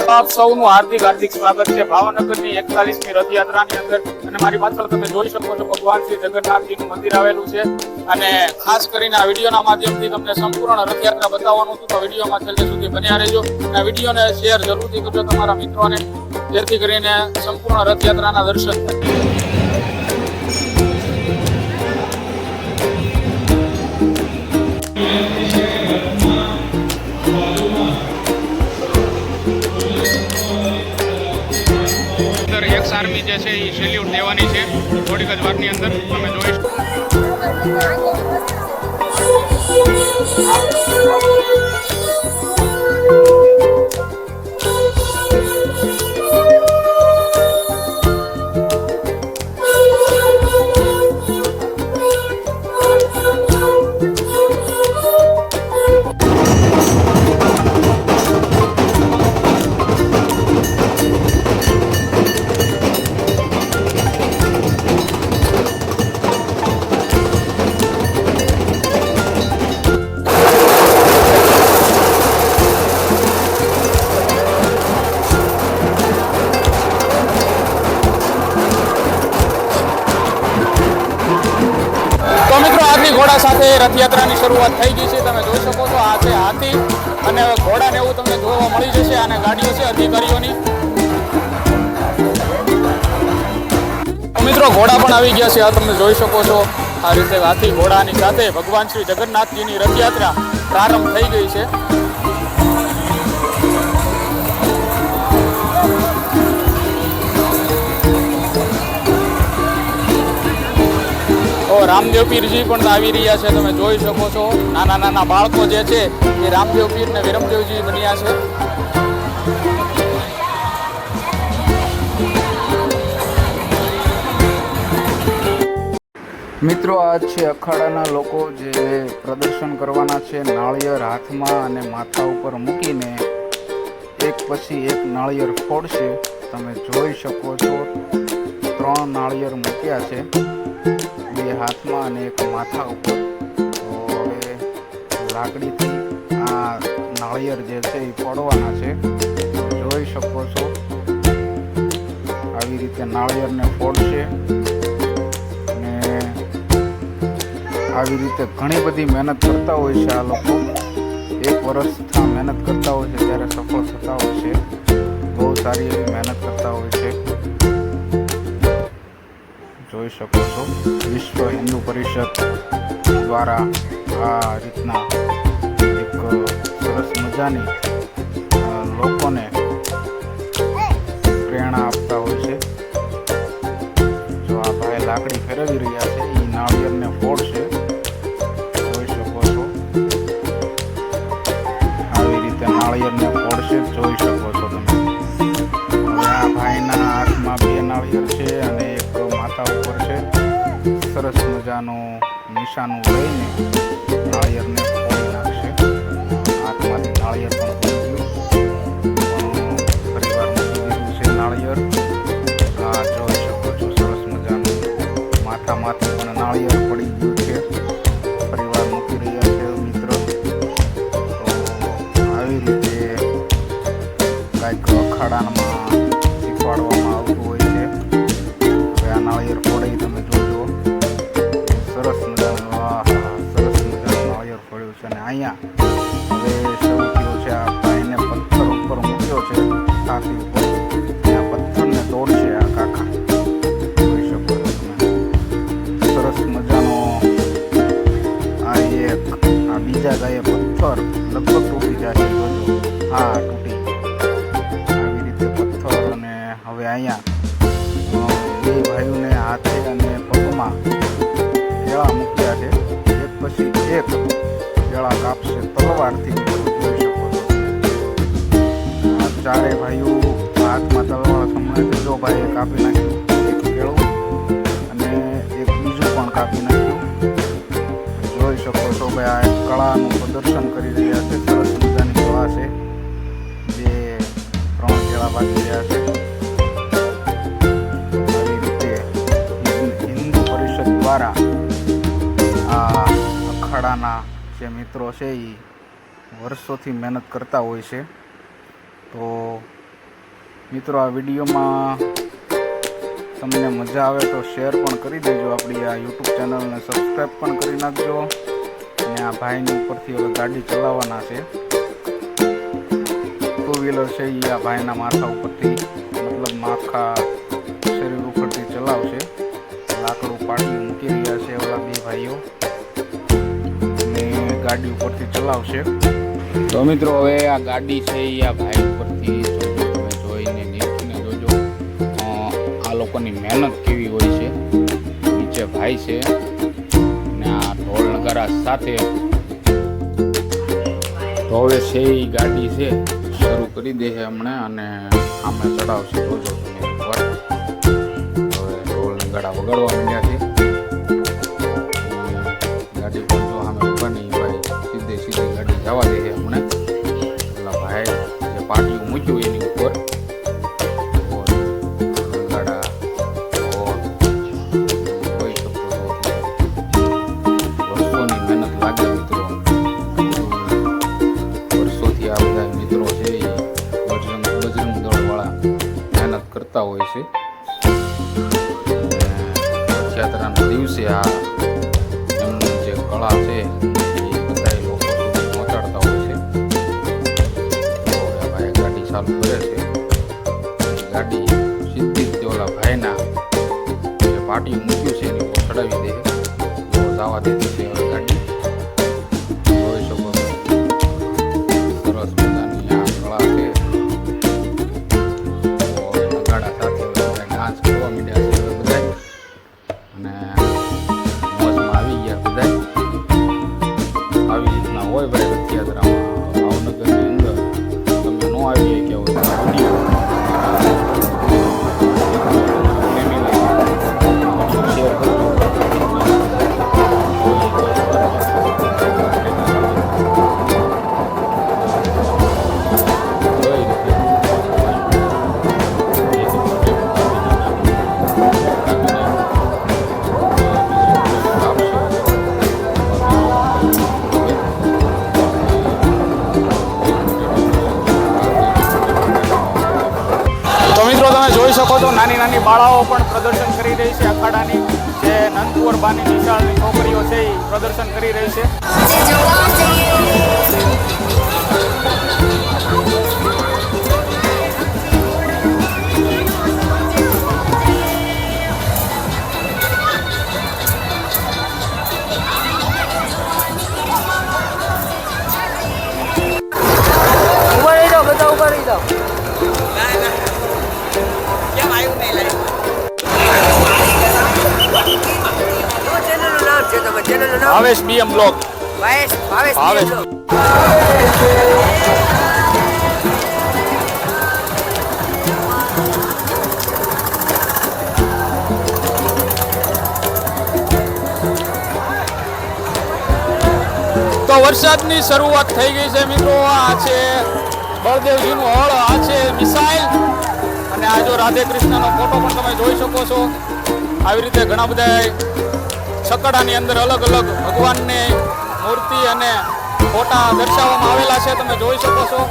આપ સૌનું હાર્દિક સ્વાગત છે ભાવનગરની 41મી રથયાત્રાની અંદર। અને મારી પાછળ તમે જોઈ શકો છો ભગવાન શ્રી જગન્નાથજીનું મંદિર આવેલું છે। અને ખાસ કરીને આ વિડીયોના માધ્યમથી તમને સંપૂર્ણ રથયાત્રા બતાવવાનું હતું, તો વિડીયોમાં છેલ્લે સુધી બન્યા રહેજો અને વિડીયોને શેર જરૂરથી કરજો તમારા મિત્રોને, જેથી કરીને સંપૂર્ણ રથયાત્રાના દર્શન થાય। એક્સ આર્મી જે છે એ સેલ્યુટ દેવાની છે થોડીક જ વારની અંદર, તમે જોઈશું। ઘોડા સાથે રથયાત્રાની શરૂઆત થઈ ગઈ છે, તમે જોઈ શકો છો। આ છે હાથી અને ઘોડાને એવું તમને જોવા મળી જશે, અને ગાડીઓ છે અધિકારીઓની। મિત્રો ઘોડા પણ આવી ગયા છે, આ તમે જોઈ શકો છો। આ રીતે હાથી ઘોડાની સાથે ભગવાન શ્રી જગન્નાથજીની રથયાત્રા પ્રારંભ થઈ ગઈ છે। રામદેવ પીરજી પણ આવી રહ્યા છે, તમે જોઈ શકો છો। નાના નાના બાળકો જે છે એ રામદેવ પીર ને વિરમદેવજી બન્યા છે। મિત્રો આ છે અખાડાના લોકો જે પ્રદર્શન કરવાના છે। નાળિયેર હાથમાં અને માથા ઉપર મૂકીને એક પછી એક નાળિયેર ફોડશે, તમે જોઈ શકો છો। 3 નાળિયેર મૂક્યા છે, બે હાથમાં અને એક માથા ઉપર। તો હવે લાકડીથી આ નાળિયેર જે છે એ ફોડવાના છે, જોઈ શકો છો। આવી રીતે નાળિયેરને ફોડશે અને આવી રીતે ઘણી બધી મહેનત કરતા હોય છે આ લોકો। 1 વર્ષથી મહેનત કરતા હોય છે, ત્યારે સફળ થતા હોય છે। બહુ સારી એવી મહેનત કરતા હોય છે, જોઈ શકો છો। વિશ્વ હિન્દુ પરિષદ દ્વારા આ રીતના એક સરસ મજાની લોકોને પ્રેરણા આપતા હોય છે। જો આ ભાઈ લાકડી ફેરવી રહ્યા છે, એ નાળિયેરને ફોડશે, જોઈ શકો છો। આવી રીતે નાળિયેરને ફોડશે, જોઈ શકો છો તમે। હવે આ ભાઈના હાથમાં 2 નાળિયેર છે અને એક માથા ઉપર છે। સરસ મજાનું નિશાનું લઈને નાળિયેરને ફોડી નાખશે। હાથમાંથી નાળિયેર પણ પડી ગયું, ફરીવાર મૂકી દીધું છે નાળિયેર। આ જોઈ શકો છો, સરસ મજાનું માથામાંથી પણ નાળિયેર પડી ગયું છે, ફરીવાર મૂકી રહ્યા છે મિત્રો। તો આવી રીતે કાંઈક અખાડામાં શીખવાડવામાં આવતું હોય છે। હવે આ નાળિયેર ફોડી તમે જોજો, સરસ મજાનું નાળિયેર ફોડ્યું છે। અને અહીંયા હવે શરૂ થયો છે, આ ભાઈને પથ્થર ઉપર મૂક્યો છે છાતી ઉપર, આ પથ્થરને તોડશે આ કાકા, જોઈ શકો છો તમે। સરસ મજાનો આ બીજા ગાયે પથ્થર લગભગ તૂટી જશે, જોજો। હા, તૂટી આવી રીતે પથ્થર। અને હવે અહીંયા 2 ભાઈઓને હાથે અને પગમાં કેળા મૂક્યા છે, એક પછી એક કેળા કાપશે તલવારથી, જોઈ શકો છો। આ 4 ભાઈઓ હાથમાં તલવાર સમય ત્રીજો ભાઈએ કાપી નાખ્યું એક કેળું, અને એક બીજું પણ કાપી નાખ્યું, જોઈ શકો છો। ભાઈ આ એક કળાનું પ્રદર્શન કરી રહ્યા છે, સરસ મજાની કળા છે, જે 3 કેળા બાકી રહ્યા છે। આવી રીતે હિન્દુ પરિષદ દ્વારા આ અખાડાના જે મિત્રો છે એ વર્ષોથી મહેનત કરતા હોય છે. તો મિત્રો આ વિડીયોમાં તમને મજા આવે તો શેર પણ કરી દેજો. આપણી આ યુટ્યુબ ચેનલને સબસ્ક્રાઈબ પણ કરી નાખજો. અને આ ભાઈની ઉપરથી હવે ગાડી ચલાવવાના છે. ટુ વ્હીલર છે એ આ ભાઈના માથા ઉપરથી મતલબ આખા શરીર ઉપરથી ચલાવશે. લાકડું પાડી મૂકી રહ્યા છે ઓલા બે ભાઈઓ અને ગાડી ઉપરથી ચલાવશે. તો મિત્રો હવે આ ગાડી છે એ આ ભાઈ ઉપરથી તમે જોઈને નીચીને જોજો આ લોકોની મહેનત કેવી હોય છે. નીચે ભાઈ છે અને આ ઢોલ નગારા સાથે તો હવે છે એ ગાડી છે શરૂ કરી દે છે હમણાં અને આમે ચડાવશે. જોજો તમે એકવાર હવે ઢોલ નગારા વગાડવા માંડ્યા છે. ગાડી પણ જો સામે ઉભા નહીં ભાઈ સીધી ગાડી જવા દે છે હમણાં. પેલા ભાઈ જે પાટિયું મૂક્યું એની ઉપર નગાડા જોઈ શકો છો. વર્ષોની મહેનત લાગે મિત્રો. વર્ષોથી આ બધા મિત્રો છે એ બજરંગ દળ વાળા મહેનત કરતા હોય છે. રથયાત્રાના દિવસે આ એમની જે કળા છે એ બધા લોકો સુધી પહોંચાડતા હોય છે. તો ભાઈ ગાડી ચાલુ કરે છે. ગાડી સીધી જ ઓલા ભાઈના જે પાટિયું મૂક્યું છે એની ઉપર ચડાવી દે. તો જવા દીધી છે હવે ગાડી. જોઈ શકો છો સરસ મજાની આ કળા છે. તો હવે નગાડા સાથે બધા ડાન્સ કરવા માંડ્યા છે હવે બધા અને મોજમાં આવી ગયા બધા. આવી રીતના હોય ભાઈ રથયાત્રામાં ભાવનગરની અંદર. તમે ન આવી કે વિડીયો શેર કરજો. તો મિત્રો તમે જોઈ શકો છો નાની નાની બાળાઓ પણ પ્રદર્શન કરી રહી છે. અખાડાની જે નંદકુંવરબાની નિશાળની છોકરીઓ છે એ પ્રદર્શન કરી રહી છે. Bhavesh BM blog. ભાવેશ. તો વરસાદની શરૂઆત થઈ ગઈ છે મિત્રો. આ છે બળદેવજીનું હળ, આ છે મિસાઇલ અને આ જો રાધે કૃષ્ણનો ફોટો પણ તમે જોઈ શકો છો. આવી રીતે ઘણા બધા છકડાની અંદર અલગ અલગ ભગવાનની મૂર્તિ અને ફોટા દર્શાવવામાં આવેલા છે. તમે જોઈ શકો છો.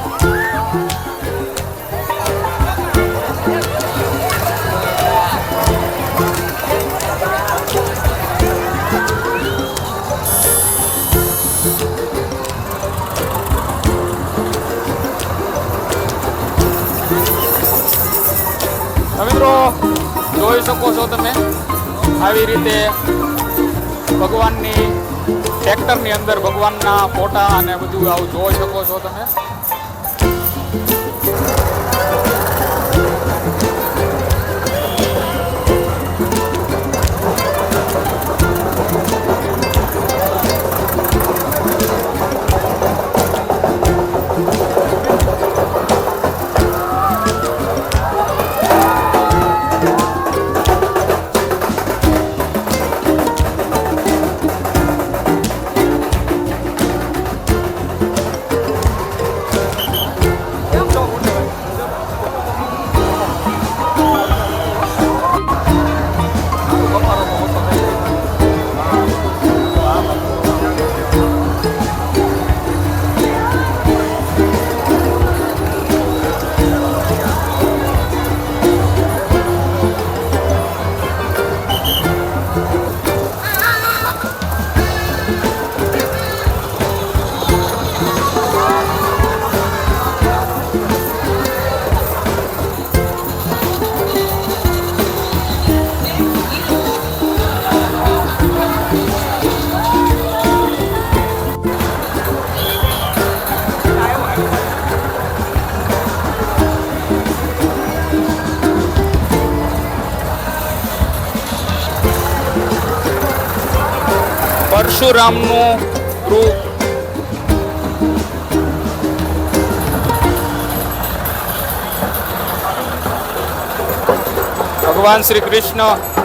મિત્રો જોઈ શકો છો તમે આવી રીતે ભગવાનની ટ્રેક્ટરની અંદર ભગવાનના ફોટા અને બધું આવું જોઈ શકો છો તમે. પરશુરામનું રૂપ. ભગવાન શ્રી કૃષ્ણ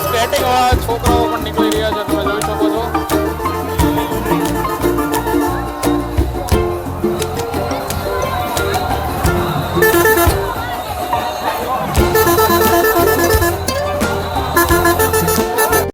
સ્કેટિંગ વાળા છોકરાઓ પણ નીકળી રહ્યા છે, તમે જોઈ શકો